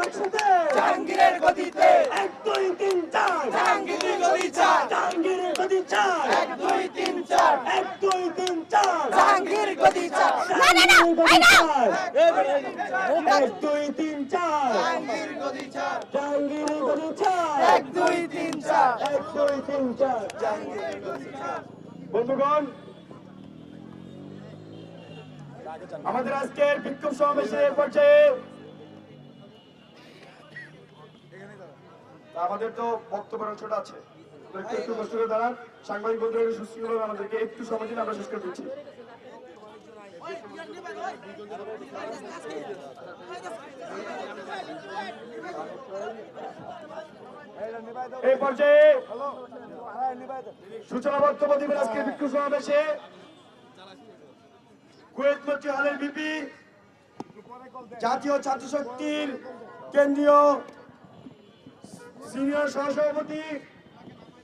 একসাথে জাহাঙ্গীরের গতিতে 1 2 3 4 জাহাঙ্গীরের গতি 4 জাহাঙ্গীরের গতি 4 1 2 3 4 1 2 3 4 জাহাঙ্গীর গতি 4 জাহাঙ্গীরের গতি 4 1 2 3 4 জাহাঙ্গীর গতি 4 জাহাঙ্গীরের গতি 4 1 2 3 4 1 2 3 4 জাহাঙ্গীরের গতি 4 বন্ধুগণ, আমাদের আজকের বিক্ষোভ সমাবেশের পর্যায়ে আমাদের তো বক্তব্যের অংশটা আছে, একটু কষ্ট করে দাঁড়ান। সাংবাদিক বন্ধুরা সুস্থভাবে আমাদেরকে একটু সময় দিন, আমরা শেষ করে দিচ্ছি। এই পর্যায়ে সূচনা বক্তব্য দিবেন আজকের বিক্ষোভ সমাবেশে কুয়েত মসজিদ হলের ভিপি, জাতীয় ছাত্র শক্তির কেন্দ্রীয় সিনিয়র সহসভাপতি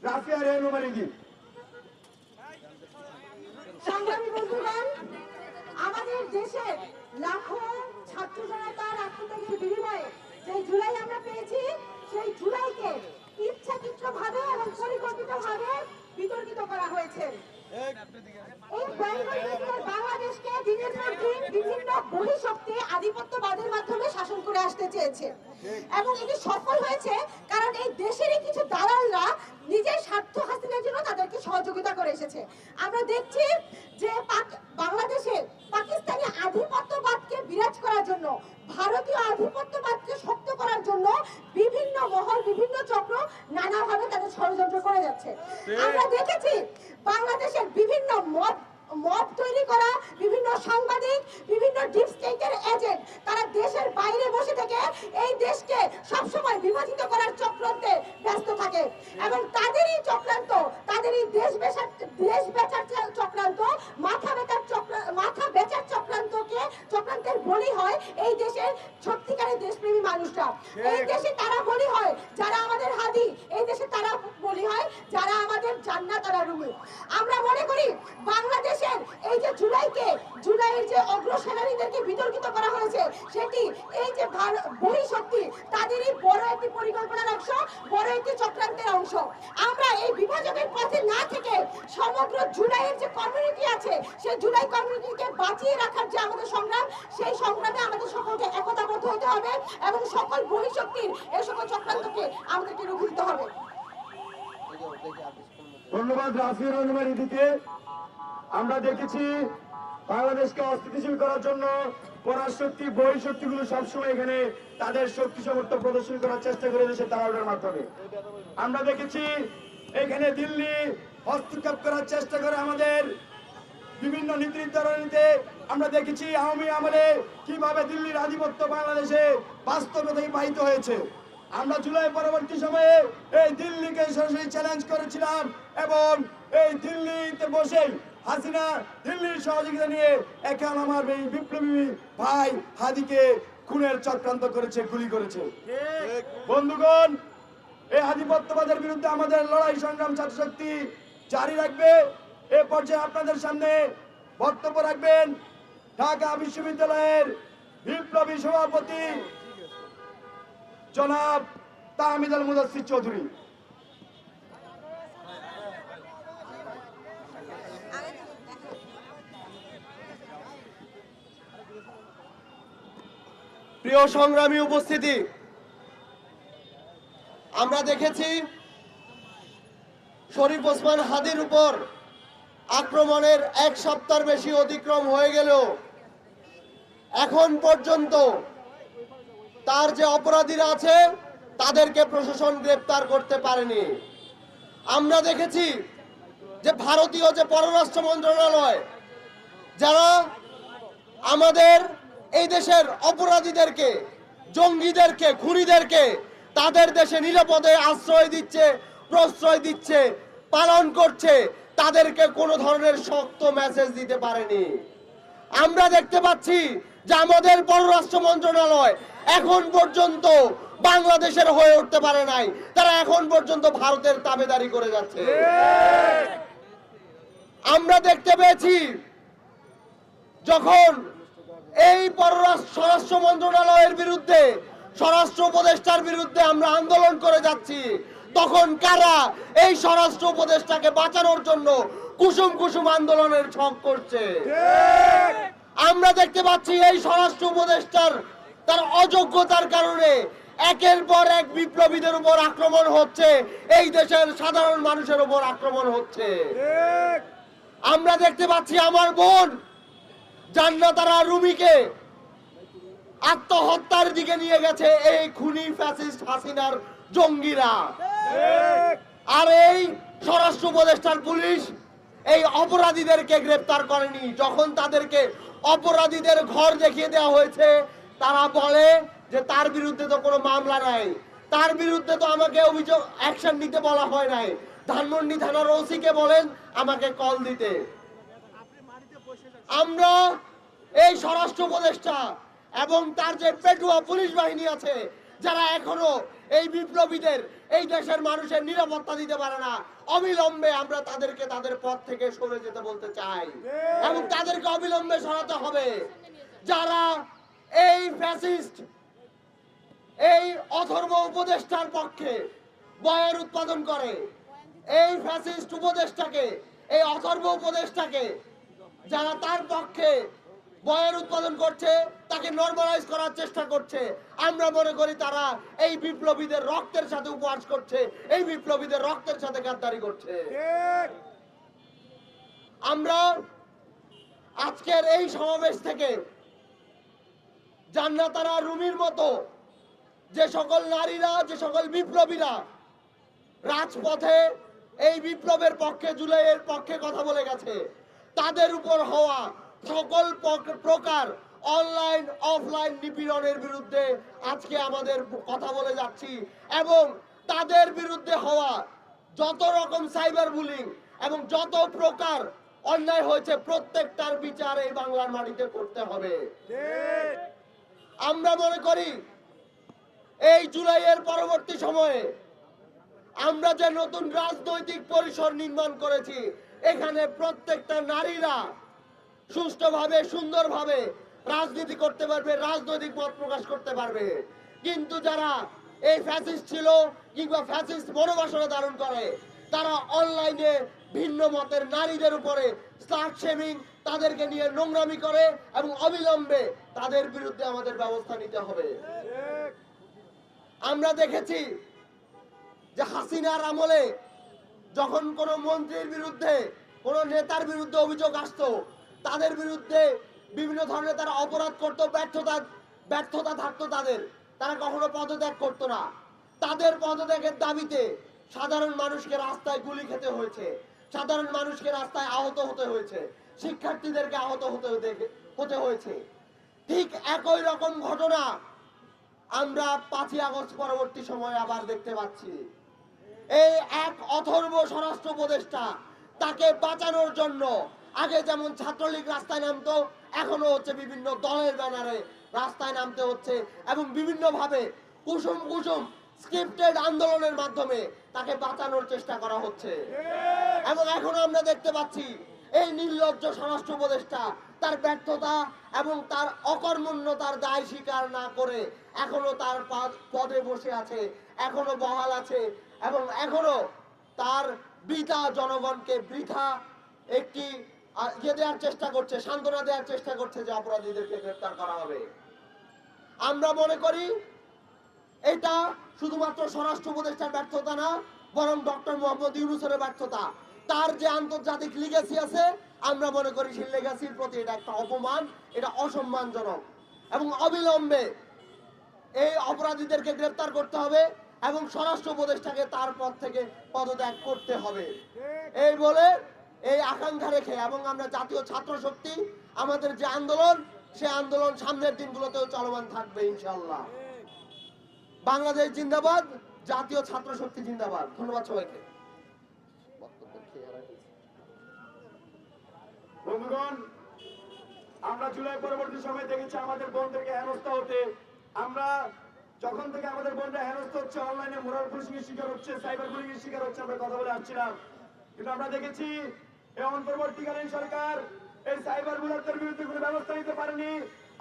রাফিয়া রেহনুম আলীদি। সংগ্রামী বন্ধুগণ, আমাদের দেশের লাখো ছাত্র জনতার আত্মত্যাগের বিনিময়ে যে জুলাই আমরা পেয়েছি, সেই জুলাইকে ইচ্ছাকৃতভাবে এবং পরিকল্পিতভাবে বিতর্কিত করা হয়েছে। এই বাংলাদেশকে দিনের পর দিন বিভিন্ন বহিঃশক্তি আধিপত্যবাদের মাধ্যমে শাসন করে আসতে চেয়েছে এবং এটি সফল হয়েছে, কারণ এই দেশেরই কিছু দালালরা নিজের স্বার্থ হাসিলের জন্য তাদেরকে সহযোগিতা করে এসেছে। আমরা দেখছি যে বাংলাদেশে পাকিস্তানি আধিপত্যবাদকে বিরাজ করার জন্য, ভারতীয় আধিপত্যবাদকে শক্ত করার জন্য বিভিন্ন মহল, বিভিন্ন চক্র নানাভাবে তাদের ষড়যন্ত্র করে যাচ্ছে। আমরা দেখেছি বাংলাদেশের বিভিন্ন মত তৈরি করা বিভিন্ন সাংবাদিক, বিভিন্ন ডিপ স্টেটের এজেন্ট, তারা দেশের বাইরে বসে থেকে এই দেশকে সবসময় বিভাজিত করার চক্রান্তে ব্যস্ত থাকে এবং তাদেরই চক্রান্ত, তাদেরই দেশ বেচার চক্রান্ত, মাথা বেচার চক্রান্তের বলি হয় এই দেশের সত্যিকারের দেশপ্রেমী মানুষরা। এই দেশে তারা বলি হয় যারা আমাদের হাদি, এই দেশে তারা বলি হয় যারা আমাদের জান্নাত আর রুমি। আমরা মনে করি বাংলাদেশের এই যে জুলাইয়ের যে অগ্রসেনানীদেরকে বিতর্কিত করা হয়েছে, সেটি এই যে বহিঃশক্তি তাদেরই বড় একটি পরিকল্পনার অংশ, বড় একটি চক্রান্তের অংশ। আমরা এই বিভাজনের পথে না থেকে সমগ্র জুলাইয়ের যে কমিউনিটি আছে, সেই জুলাই কমিউনিটিকে বাঁচিয়ে রাখার যে আমাদের সংগ্রাম, সেই সংগ্রামে আমাদের সকলকে একতাবদ্ধ হতে হবে এবং সকল বহিঃশক্তির এই সকল চক্রান্তকে আমাদেরকে রুখে দিতে হবে। ধন্যবাদ রাফিয়া রেহনুম আলীদিকে। আমরা দেখেছি বাংলাদেশকে অস্থিতিশীল করার জন্য পরাশক্তি বহিঃশক্তিগুলো সবসময় এখানে তাদের শক্তি সামর্থ্য প্রদর্শন করার চেষ্টা করে দেশের দালালের মাধ্যমে। আমরা দেখেছি এখানে দিল্লি হস্তক্ষেপ করার চেষ্টা করে আমাদের বিভিন্ন নীতি নির্ধারণীতে। আমরা দেখেছি আওয়ামী আমলে কিভাবে দিল্লির আধিপত্য বাংলাদেশে বাস্তবতায় বাহিত হয়েছে। আমরা জুলাই পরবর্তী সময়ে এই দিল্লিকে সরাসরি চ্যালেঞ্জ করেছিলাম এবং এই দিল্লিতে বসে হাসিনা দিল্লির সহযোগিতা নিয়ে এখন আমার এই বিপ্লবী ভাই হাদিকে খুনের চক্রান্ত করেছে, গুলি করেছে। বন্ধুগণ, এই আধিপত্যবাদের বিরুদ্ধে আমাদের লড়াই সংগ্রাম ছাত্রশক্তি জারি রাখবে। এ পর্যায়ে আপনাদের সামনে বক্তব্য রাখবেন ঢাকা বিশ্ববিদ্যালয়ের বিপ্লবী সভাপতি জনাব তাহমিদ আল মুদাসসির চৌধুরী। প্রিয় সংগ্রামী উপস্থিতি, আমরা দেখেছি শরীফ ওসমান হাদির উপর আক্রমণের 1 সপ্তাহের বেশি অতিক্রম হয়ে গেল এখন পর্যন্ত তার যে অপরাধীরা আছে তাদেরকে প্রশাসন গ্রেফতার করতে পারেনি। আমরা দেখেছি যে ভারতীয় যে পররাষ্ট্র মন্ত্রণালয় যারা আমাদের এই দেশের অপরাধীদেরকে, জঙ্গিদেরকে, খুনিদেরকে তাদের দেশে নিরাপদে আশ্রয় দিচ্ছে, প্রশ্রয় দিচ্ছে, পালন করছে, তাদেরকে কোনো ধরনের শক্ত মেসেজ দিতে পারেনি। আমরা দেখতে পাচ্ছি যে আমাদের পররাষ্ট্র মন্ত্রণালয় এখন পর্যন্ত বাংলাদেশের হয়ে উঠতে পারে নাই, তারা এখন পর্যন্ত ভারতের তাবেদারি করে যাচ্ছে। আমরা দেখতে পেয়েছি যখন এই স্বরাষ্ট্র মন্ত্রণালয়ের বিরুদ্ধে স্বরাষ্ট্র উপদেষ্টার বিরুদ্ধে আমরা আন্দোলন করে যাচ্ছি, তখন কারা এই স্বরাষ্ট্র উপদেষ্টাকে বাঁচানোর জন্য কুসুম কুসুম আন্দোলনের ছক করছে? আমরা দেখতে পাচ্ছি এই স্বরাষ্ট্র উপদেষ্টার তার অযোগ্যতার কারণে একের পর এক বিপ্লবীদের উপর আক্রমণ হচ্ছে, এই দেশের সাধারণ মানুষের উপর আক্রমণ হচ্ছে। আমরা দেখতে পাচ্ছি আমার বোন জান্নাতারা রুমিকে আত্মহত্যার দিকে নিয়ে গেছে এই খুনি ফ্যাসিস্ট হাসিনার জঙ্গিরা। আর এই স্বরাষ্ট্র উপদেষ্টার পুলিশ এই অপরাধীদেরকে গ্রেফতার করেনি। যখন তাদেরকে অপরাধীদের ঘর দেখিয়ে দেওয়া হয়েছে, তারা বলে যে তার বিরুদ্ধে তো কোনো মামলা নাই, তার বিরুদ্ধে তো আমাকে অভিযোগ অ্যাকশন নিতে বলা হয় নাই। ধানমন্ডি থানার ওসিকে বলেন আমাকে কল দিতে। আমরা এই স্বরাষ্ট্র উপদেষ্টা এবং তার যে পেটুয়া পুলিশ বাহিনী আছে, যারা এখনো এই বিপ্লবীদের এই দেশের মানুষের নিরাপত্তা দিতে পারে না, অবিলম্বে আমরা তাদেরকে তাদের পথ থেকে সরে যেতে বলতে চাই এবং তাদেরকে অবিলম্বে সরাতে হবে। যারা এই ফ্যাসিস্ট এই অথর্ব উপদেষ্টার পক্ষে বয়ের উৎপাদন করে, এই ফ্যাসিস্ট উপদেষ্টাকে এই অথর্ব উপদেষ্টাকে যারা তার পক্ষে বয়ের উৎপাদন করছে, তাকে নরমালাইজ করার চেষ্টা করছে, আমরা মনে করি তারা এই বিপ্লবীদের রক্তের সাথে উপহাস করছে, এই বিপ্লবীদের রক্তের সাথে গাদ্দারি করছে। আমরা আজকের এই সমাবেশ থেকে জান্নাতারা রুমির মতো যে সকল নারীরা, যে সকল বিপ্লবীরা রাজপথে এই বিপ্লবের পক্ষে, জুলাইয়ের পক্ষে কথা বলে গেছে, তাদের উপর হওয়া সকল প্রকার অনলাইন অফলাইন নিপীড়নের বিরুদ্ধে আজকে আমাদের কথা বলে যাচ্ছি এবং তাদের বিরুদ্ধে হওয়া যত রকম সাইবার বুলিং এবং যত প্রকার অন্যায় হয়েছে, প্রত্যেকটার বিচার এই বাংলার মাটিতে করতে হবে। আমরা মনে করি এই জুলাইয়ের পরবর্তী সময়ে আমরা যে নতুন রাজনৈতিক পরিসর নির্মাণ করেছি, এখানে প্রত্যেকটা নারীরা সুষ্ঠুভাবে সুন্দরভাবে রাজনীতি করতে পারবে, রাজনৈতিক মত প্রকাশ করতে পারবে। কিন্তু যারা এই ফ্যাসিস্ট ছিল কিংবা ফ্যাসিস্ট মনোবাসনা ধারণ করে, তারা অনলাইনে ভিন্ন মতের নারীদের উপরে স্লাট শেমিং, তাদেরকে নিয়ে নোংরামি করে এবং অবিলম্বে তাদের বিরুদ্ধে আমাদের ব্যবস্থা নিতে হবে। আমরা দেখেছি যে হাসিনার আমলে যখন কোনো মন্ত্রীর বিরুদ্ধে, কোনো নেতার বিরুদ্ধে অভিযোগ আসতো, তাদের বিরুদ্ধে বিভিন্ন ধরনের তারা অপরাধ করতো, ব্যর্থতা থাকতো তাদের, তারা কখনো পদত্যাগ করতো না। তাদের পদত্যাগের দাবিতে সাধারণ মানুষকে রাস্তায় গুলি খেতে হয়েছে, সাধারণ মানুষকে রাস্তায় আহত হতে হয়েছে, শিক্ষার্থীদেরকে আহত হতে হয়েছে। ঠিক একই রকম ঘটনা আমরা 5ই আগস্ট পরবর্তী সময়ে আবার দেখতে পাচ্ছি। এই এক অথর্ব স্বরাষ্ট্র উপদেষ্টা, তাকে বাঁচানোর জন্য আগে যেমন ছাত্রলীগ রাস্তায় নামতো, এখনো হচ্ছে বিভিন্ন দলের ব্যানারে রাস্তায় নামতে হচ্ছে এবং বিভিন্ন ভাবে কুসুম কুসুম স্ক্রিপ্টেড আন্দোলনের মাধ্যমে তাকে বাঁচানোর চেষ্টা করা হচ্ছে। এবং এখনো আমরা দেখতে পাচ্ছি এই নির্লজ্জ স্বরাষ্ট্র উপদেষ্টা তার ব্যর্থতা এবং তার অকর্মণ্যতার দায় স্বীকার না করে এখনো তার পদে বসে আছে, এখনো বহাল আছে এবং এখনো তার বৃথা জনগণকে বৃথা একটি দেওয়ার চেষ্টা করছে, সান্ত্বনা দেওয়ার চেষ্টা করছে যে অপরাধীদেরকে গ্রেফতার করা হবে। আমরা মনে করি এটা শুধুমাত্র স্বরাষ্ট্র উপদেষ্টার ব্যর্থতা না, বরং ডক্টর মোহাম্মদ ইউনূসের ব্যর্থতা। তার যে আন্তর্জাতিক লিগ্যাসি আছে, আমরা মনে করি সেই লিগ্যাসির প্রতি এটা একটা অপমান, এটা অসম্মানজনক এবং অবিলম্বে এই অপরাধীদেরকে গ্রেফতার করতে হবে এবং স্বরাষ্ট্র উপদেষ্টাকে তার পদ থেকে পদত্যাগ করতে হবে। এই বলে এই আকাঙ্ক্ষা রেখে এবং আমরা জাতীয় ছাত্র শক্তি আমাদের যে আন্দোলন, সে আন্দোলন সামনের দিনগুলোতেও চলমান থাকবে ইনশাআল্লাহ। বাংলাদেশ জিন্দাবাদ, জাতীয় ছাত্র শক্তি জিন্দাবাদ। ধন্যবাদ সবাইকে। বন্ধুগণ, আমরা জুলাই পরবর্তী সময় দেখেছি আমাদের বোনদেরকে হেনস্থা হতে। আমরা যখন থেকে আমাদের বোনরা হেনস্থা হচ্ছে, অনলাইনে মোরাল পুলিশিং এর শিকার হচ্ছে, সাইবার বুলিং এর শিকার হচ্ছে, আমরা কথা বলে আসছিলাম। কিন্তু আমরা দেখেছি এই অন্তর্বর্তীকালীন সরকার এই সাইবার বুলারদের বিরুদ্ধে কোনো ব্যবস্থা নিতে পারেনি।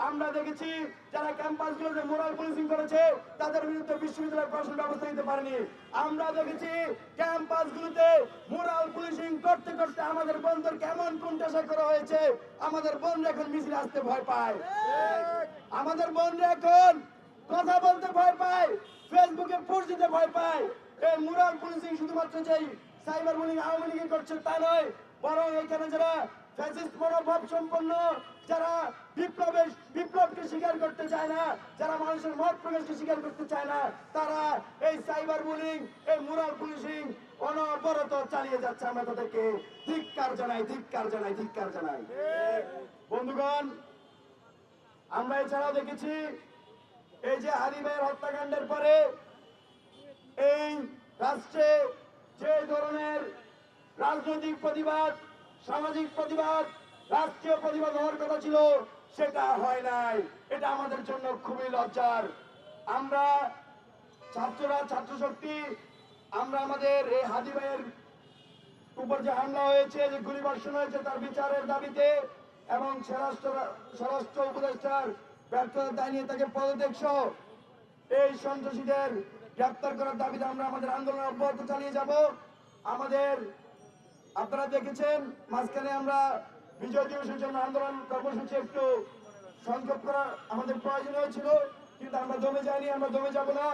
আমরা দেখেছি যারা ক্যাম্পাসগুলোতে মোরাল পুলিশিং করেছে তাদের বিরুদ্ধে বিশ্ববিদ্যালয় প্রশাসন ব্যবস্থা নিতে পারেনি। আমরা দেখেছি ক্যাম্পাসগুলোতে মোরাল পুলিশিং করতে করতে আমাদের বন্ধুর কেমন কোণঠাসা করা হয়েছে। আমাদের বোনরা এখন মিছিলে আসতে ভয় পায়, আমাদের বোনরা এখন কথা বলতে ভয় পায়, ফেসবুকে পোস্ট দিতে ভয় পায়। এই মোরাল পুলিশিং শুধুমাত্র যেই সাইবার বুলিং আওয়ামী লীগের করছে তা নয়, বরং এখানে যারা ফ্যাসিস্ট মনোভাব সম্পন্ন, যারা বিপ্লবকে স্বীকার করতে চায় না, যারা মানুষের মত প্রকাশকে স্বীকার করতে চায় না, তারা এই সাইবার বুলিং, এই মোরাল পুলিশিং অনবরত চালিয়ে যাচ্ছে। আমরা তাদেরকে ধিক্কার জানাই, ধিক্কার জানাই, ধিক্কার জানাই। বন্ধুগণ, আমরা এছাড়াও দেখেছি এই যে হাদি ভাইয়ের হত্যাকাণ্ডের পরে এই রাষ্ট্রে যে ধরনের রাজনৈতিক প্রতিবাদ, সামাজিক প্রতিবাদ, রাষ্ট্রীয় প্রতিবাদ হওয়ার কথা ছিল সেটা হয় নাই। এটা আমাদের জন্য খুবই লজ্জার। আমরা ছাত্ররা, ছাত্র শক্তি, আমরা আমাদের এই হাদি ভাইয়ের উপর যে হামলা হয়েছে, যে গুলিবর্ষণ হয়েছে তার বিচারের দাবিতে এবং স্বরাষ্ট্র উপদেষ্টার ব্যর্থতার দায় নিয়ে তাকে পদত্যাগ সহ এই সন্ত্রাসীদের গ্রেপ্তার করার দাবিতে আমরা আমাদের আন্দোলন অব্যাহত চালিয়ে যাব। আমাদের আপনারা দেখেছেন মাঝখানে আমরা বিজয় দিবসের জন্য আন্দোলন কর্মসূচি একটু সংক্ষেপ করা আমাদের প্রয়োজন হয়েছিল, কিন্তু আমরা দমে যাইনি, আমরা দমে যাব না।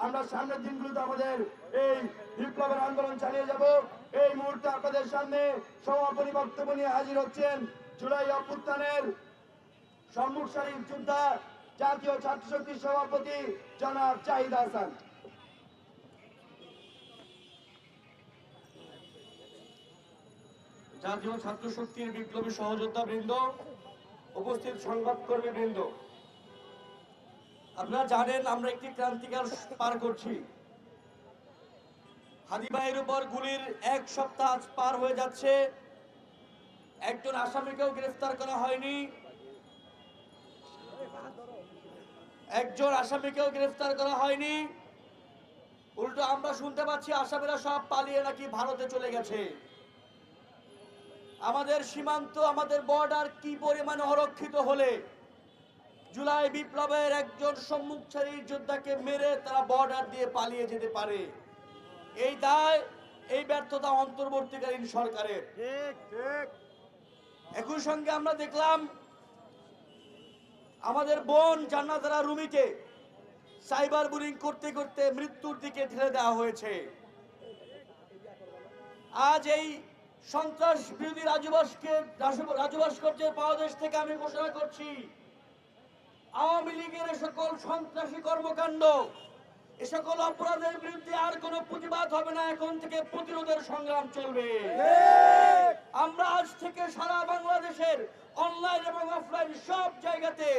আমরা সামনের দিনগুলোতে আমাদের এই বিপ্লবের আন্দোলন চালিয়ে যাব। এই মুহূর্তে আপনাদের সামনে সমাপনী বক্তব্য নিয়ে হাজির হচ্ছেন জুলাই অভ্যুত্থানের সম্মুখ সারির যোদ্ধা, জাতীয় ছাত্র শক্তির সভাপতি জনাব জাহিদ হাসান। জাতীয় ছাত্র শক্তির বিপ্লবী সহযোদ্ধা বৃন্দ, উপস্থিত সংবাদকর্মী বৃন্দ, আপনারা জানেন আমরা একটি ক্রান্তিকাল পার করছি। হাদি ভাইয়ের উপর গুলির এক সপ্তাহ আজ পার হয়ে যাচ্ছে, একজন আসামিকেও গ্রেফতার করা হয়নি, একজন আসামিকেও গ্রেফতার করা হয়নি। উল্টো আমরা শুনতে পাচ্ছি আসামিরা সব পালিয়ে নাকি ভারতে চলে গেছে। আমাদের সীমান্ত, আমাদের বর্ডার কি পরিমাণে অরক্ষিত হলে জুলাই বিপ্লবের একজন সম্মুখ সারির যোদ্ধাকে মেরে তারা বর্ডার দিয়ে পালিয়ে যেতে পারে? এই দায়, এই ব্যর্থতা অন্তর্বর্তীকালীন সরকারের। একই সঙ্গে আমরা দেখলাম আমাদের বোন জান্নাতুরা রুমিকে সাইবার বুলিং করতে করতে মৃত্যুর দিকে ঠেলে দেওয়া হয়েছে। আজ এই সন্ত্রাস বিরোধী রাজু ভাস্কর্যের পাদদেশ থেকে আমি ঘোষণা করছি, আওয়ামী লীগের সকল সন্ত্রাসী কর্মকাণ্ড, এ সকল অপরাধের বিরুদ্ধে আর কোনো প্রতিবাদ হবে না, এখন থেকে প্রতিরোধের সংগ্রাম চলবে। আমরা আজ থেকে সারা বাংলাদেশের অনলাইন এবং অফলাইন সব জায়গাতে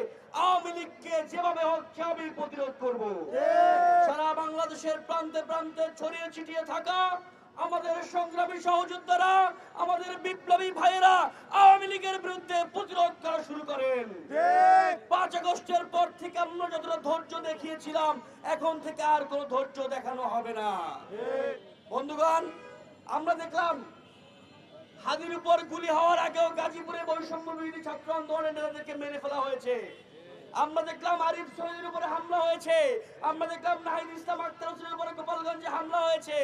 আওয়ামী লীগকে যেভাবে হোক সেভাবেই প্রতিরোধ করব। সারা বাংলাদেশের প্রান্তে প্রান্তে ছড়িয়ে ছিটিয়ে থাকা আমাদের সংগ্রামী সহযোদ্ধারা, আমাদের বিপ্লবী ভাইয়েরা আওয়ামী লীগের বিরুদ্ধে প্রতিরোধ করা শুরু করেন। 5 আগস্টের পর থেকে আমরা যতটা ধৈর্য দেখিয়েছিলাম, এখন থেকে আর কোনো ধৈর্য দেখানো হবে না। বন্ধুগণ, আমরা দেখলাম হাদির উপর গুলি হওয়ার আগেও গাজীপুরে বৈষম্য বিরোধী ছাত্র আন্দোলনের নেতাদেরকে মেরে ফেলা হয়েছে। আমরা দেখলাম আরিফ শহীদের উপরে হামলা হয়েছে, আমরা দেখলাম নাহিদ ইসলাম আক্তার হোসেনের উপরে গোপালগঞ্জে হামলা হয়েছে,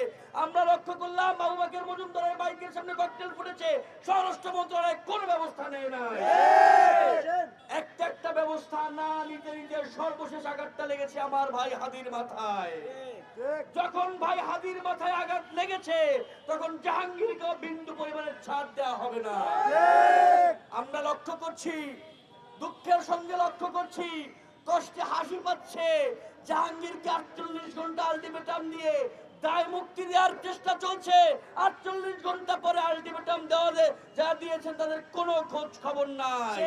আমরা লক্ষ্য করলাম আবু বকর মজুমদারের বাইকের সামনে ককটেল ফুটেছে, স্বরাষ্ট্র মন্ত্রণালয় কোনো ব্যবস্থা নেয় না। একটা ব্যবস্থা না নিতে নিতে সর্বশেষ আঘাতটা লেগেছে আমার ভাই হাদির মাথায়। যখন ভাই হাদির মাথায় আঘাত লেগেছে, তখন জাহাঙ্গীরকে বিন্দু পরিমাণের ছাড় দেওয়া হবে না। আমরা লক্ষ্য করছি, দুঃখের সঙ্গে লক্ষ্য করছি, কষ্টে হাসি পাচ্ছে, জাহাঙ্গীরকে 48 ঘন্টা আলটিমেটাম দিয়ে দায় মুক্তি দেওয়ার চেষ্টা চলছে। 48 ঘন্টা পরে আলটিমেটাম দেওয়া যারা দিয়েছেন তাদের কোনো খোঁজ খবর নাই।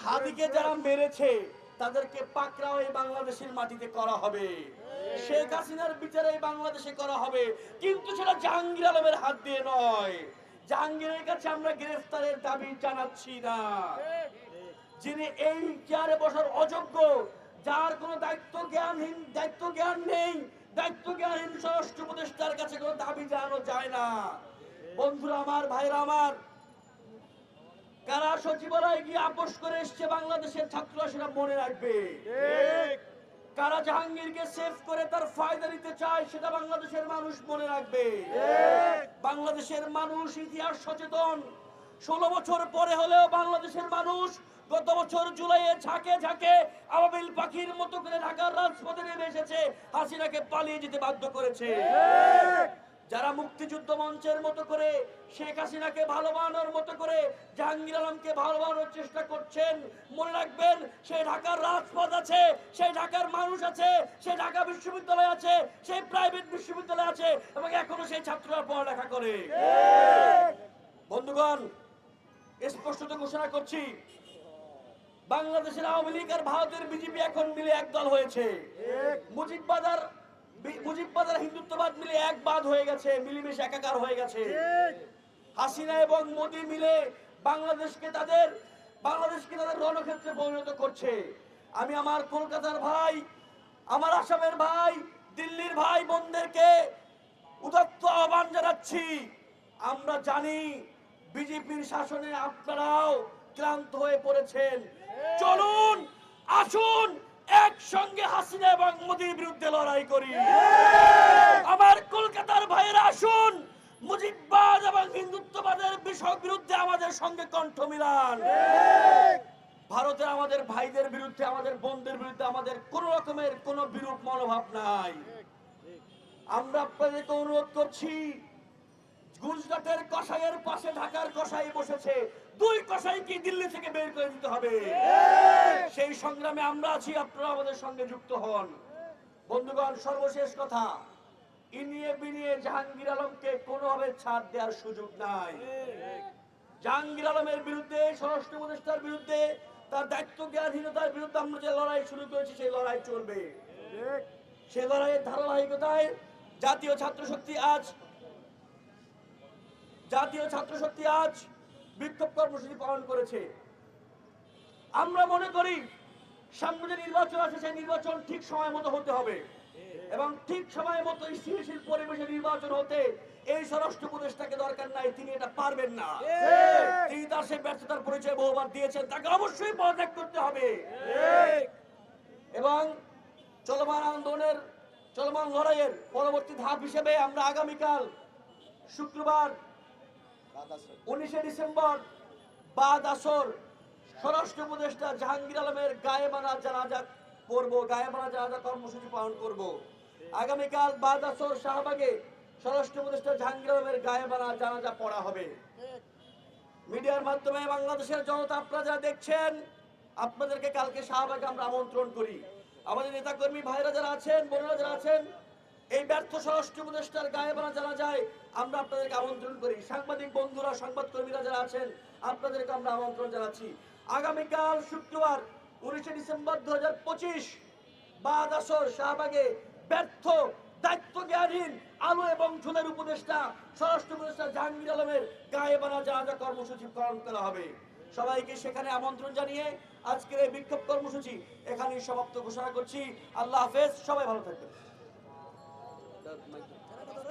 হাদিকে যারা মেরেছে তাদেরকে পাকড়াও এই বাংলাদেশের মাটিতে করা হবে, শেখ হাসিনার বিচারে এই বাংলাদেশে করা হবে, কিন্তু সেটা জাহাঙ্গীর আলমের হাত দিয়ে নয়। জাহাঙ্গীরের কাছে আমরা গ্রেফতারের দাবি জানাচ্ছি না। যিনি এই চেয়ারে বসার অযোগ্য, যার কোনো দায়িত্ব জ্ঞান নেই, দায়িত্ব জ্ঞানহীন স্বরাষ্ট্র উপদেষ্টার কাছে কোনো দাবি জানানো যায় না। বন্ধুরা আমার, ভাইরা আমার, কারা সচিবালয়ে গিয়ে আপোষ করে এসছে বাংলাদেশের ছাত্ররা সেটা মনে রাখবে। কারা জাহাঙ্গীরকে সেভ করে তার ফায়দা নিতে চায় সেটা বাংলাদেশের মানুষ মনে রাখবে। বাংলাদেশের মানুষ ইতিহাস সচেতন। 16 বছর পরে হলেও বাংলাদেশের মানুষ গত বছর জুলাইয়ে ঝাঁকে ঝাঁকে আবাবিল পাখির মতো করে ঢাকার রাজপথে নেমে এসেছে, হাসিনাকে পালিয়ে যেতে বাধ্য করেছে। যারা মুক্তিযুদ্ধ মঞ্চের মতো করে শেখ হাসিনাকে ভালো বানানোর মতো করে জাহাঙ্গীর আলমকে ভালো বানানোর চেষ্টা করছেন, মনে রাখবেন সেই ঢাকার রাজপথ আছে, সেই ঢাকার মানুষ আছে, সেই ঢাকা বিশ্ববিদ্যালয় আছে, সেই প্রাইভেট বিশ্ববিদ্যালয় আছে এবং এখনো সেই ছাত্ররা পড়ালেখা করে। বন্ধুগণ, স্পষ্টত ঘোষণা করছি, বাংলাদেশের আওয়ামী লীগ আর ভারতের বিজেপি এখন মিলে এক দল হয়েছে। মুজিববাদ হিন্দুত্ববাদ মিলে এক বাদ হয়ে গেছে, মিলেমিশে একাকার হয়ে গেছে। হাসিনা এবং মোদি মিলে বাংলাদেশকে তাদের রণক্ষেত্রে পরিণত করছে। আমি আমার কলকাতার ভাই, আমার আসামের ভাই, দিল্লির ভাই বোনদেরকে উদাত্ত আহ্বান জানাচ্ছি। আমরা জানি বিজেপির শাসনে আপনারাও ক্লান্ত হয়ে পড়েছেন। চলুন, আসুন একসঙ্গে হাসিনা এবং মোদির বিরুদ্ধে লড়াই করি। আমার কলকাতার ভাইয়েরা আসুন, মুজিববাদ এবং হিন্দুত্ববাদের বিরুদ্ধে আমাদের সঙ্গে কণ্ঠ মিলান। ভারতের আমাদের ভাইদের বিরুদ্ধে, আমাদের বোনদের বিরুদ্ধে আমাদের কোন রকমের কোন বিরূপ মনোভাব নাই। আমরা আপনাদেরকে অনুরোধ করছি, গুজরাটের কসাইয়ের পাশে ঢাকার কসাই বসেছে, 2 কসাইকে দিল্লি থেকে বের করে দিতে হবে। সেই সংগ্রামে আমরা আছি, আপনারা আমাদের সঙ্গে যুক্ত হন। বন্ধুগণ, সর্বশেষ কথা, ইনিয়ে বিনিয়ে জাহাঙ্গীর আলমকে কোনোভাবে ছাড় দেওয়ার সুযোগ নাই। জাহাঙ্গীর আলমের বিরুদ্ধে, স্বরাষ্ট্র উপদেষ্টার বিরুদ্ধে, তার দায়িত্ব জ্ঞানহীনতার বিরুদ্ধে আমরা যে লড়াই শুরু করেছি সেই লড়াই চলবে। সেই লড়াইয়ের ধারাবাহিকতায় জাতীয় ছাত্রশক্তি আজ বিক্ষোভ কর্মসূচি পালন করেছে। আমরা মনে করি সামনে যে নির্বাচন আছে সেই নির্বাচন ঠিক সময় মতো হতে হবে এবং ঠিক সময় মতো স্থিতিশীল পরিবেশে নির্বাচন হতে এই স্বরাষ্ট্র উপদেষ্টাকে দরকার নাই, তিনি এটা পারবেন না। তিনি তার সেই ব্যর্থতার পরিচয় বহুবার দিয়েছেন, তাকে অবশ্যই পদত্যাগ করতে হবে। এবং চলমান আন্দোলনের, চলমান লড়াইয়ের পরবর্তী ধাপ হিসেবে আমরা আগামীকাল শুক্রবার 19 ডিসেম্বর বাদ আসর স্বরাষ্ট্র উপদেষ্টা জাহাঙ্গীর আলমের গায়েবানা জানাজা পড়ব, গায়েবানা জানাজা কর্মসূচি পালন করব। আগামীকাল বাদ আসর শাহবাগে স্বরাষ্ট্র উপদেষ্টা জাহাঙ্গীর আলমের গায়েবানা জানাজা পড়া হবে। মিডিয়ার মাধ্যমে বাংলাদেশের জনতা আপনারা যারা দেখছেন, আপনাদেরকে কালকে শাহবাগে আমরা আমন্ত্রণ করি। আমাদের নেতাকর্মী ভাইরা যারা আছেন, বোনেরা যারা আছেন, এই ব্যর্থ স্বরাষ্ট্র উপদেষ্টার গায়েবানা জানাজায় আমরা আপনাদেরকে আমন্ত্রণ করি। সাংবাদিক বন্ধুরা, সংবাদকর্মীরা যারা আছেন, আপনাদেরকে আমরা আমন্ত্রণ জানাচ্ছি। আগামীকাল শুক্রবার 19 ডিসেম্বর 2025 বাদ আসর শাহবাগে ব্যর্থ, দায়িত্ব জ্ঞানহীন, আলো এবং ঝোলের উপদেষ্টা স্বরাষ্ট্র উপদেষ্টা জাহাঙ্গীর আলমের গায়েবানা জানাজা কর্মসূচি পালন করা হবে। সবাইকে সেখানে আমন্ত্রণ জানিয়ে আজকের এই বিক্ষোভ কর্মসূচি এখানেই সমাপ্ত ঘোষণা করছি। আল্লাহ হাফেজ, সবাই ভালো থাকবেন।